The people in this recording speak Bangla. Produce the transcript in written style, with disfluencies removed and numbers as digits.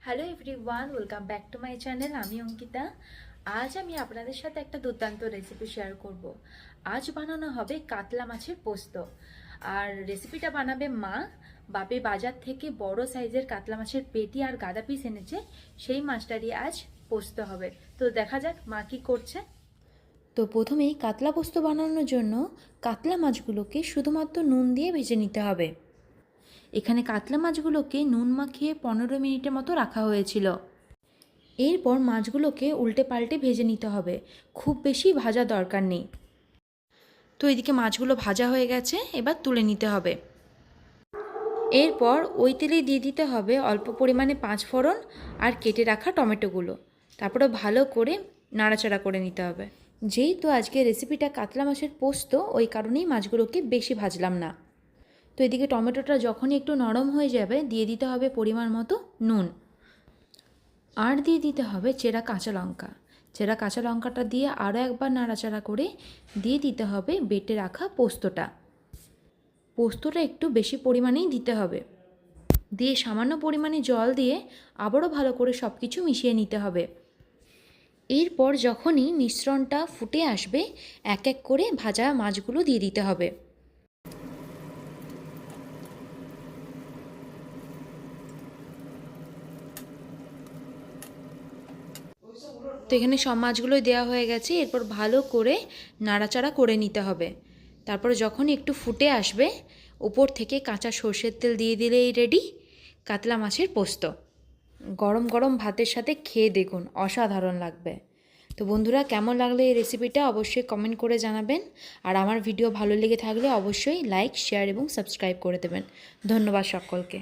Hello everyone, welcome back to my channel. আমি অঙ্কিতা। আজ আমি আপনাদের সাথে একটা দুর্দান্ত রেসিপি শেয়ার করব। আজ বানানো হবে কাতলা মাছের পোস্ত। আর রেসিপিটা বানাবে মা। বাপি বাজার থেকে বড় সাইজের কাতলা মাছের পেটি আর গাদা পিস এনেছে, সেই মাছটারই আজ পোস্ত হবে। তো দেখা যাক মা কি করছে। তো প্রথমেই কাতলা পোস্ত বানানোর জন্য কাতলা মাছগুলোকে শুধুমাত্র নুন দিয়ে ভেজে নিতে হবে। এখানে কাতলা মাছগুলোকে নুন মাখিয়ে 15 মিনিটের মতো রাখা হয়েছিল। এরপর মাছগুলোকে উল্টে পাল্টে ভেজে নিতে হবে, খুব বেশি ভাজা দরকার নেই। তো এদিকে মাছগুলো ভাজা হয়ে গেছে, এবার তুলে নিতে হবে। এরপর ওই তেলেই দিয়ে দিতে হবে অল্প পরিমাণে 5 ফোড়ন আর কেটে রাখা টমেটোগুলো। তারপরে ভালো করে নাড়াচাড়া করে নিতে হবে। যেহেতু আজকে রেসিপিটা কাতলা মাছের পোস্ত, ওই কারণেই মাছগুলোকে বেশি ভাজলাম না। তো এদিকে টমেটোটা যখনই একটু নরম হয়ে যাবে, দিয়ে দিতে হবে পরিমাণ মতো নুন, আর দিয়ে দিতে হবে চেরা কাঁচা লঙ্কা। চেরা কাঁচা লঙ্কাটা দিয়ে আরও একবার নাড়াচাড়া করে দিয়ে দিতে হবে বেটে রাখা পোস্তটা। পোস্তটা একটু বেশি পরিমাণেই দিতে হবে। দিয়ে সামান্য পরিমাণে জল দিয়ে আবারও ভালো করে সব কিছু মিশিয়ে নিতে হবে। এরপর যখনই মিশ্রণটা ফুটে আসবে, এক এক করে ভাজা মাছগুলো দিয়ে দিতে হবে। তো এখানে সব মাছগুলোই দেওয়া হয়ে গেছে। এরপর ভালো করে নাড়াচাড়া করে নিতে হবে। তারপরে যখন একটু ফুটে আসবে, উপর থেকে কাঁচা সর্ষের তেল দিয়ে দিলেই রেডি কাতলা মাছের পোস্ত। গরম গরম ভাতের সাথে খেয়ে দেখুন, অসাধারণ লাগবে। তো বন্ধুরা, কেমন লাগলো এই রেসিপিটা অবশ্যই কমেন্ট করে জানাবেন। আর আমার ভিডিও ভালো লেগে থাকলে অবশ্যই লাইক, শেয়ার এবং সাবস্ক্রাইব করে দেবেন। ধন্যবাদ সকলকে।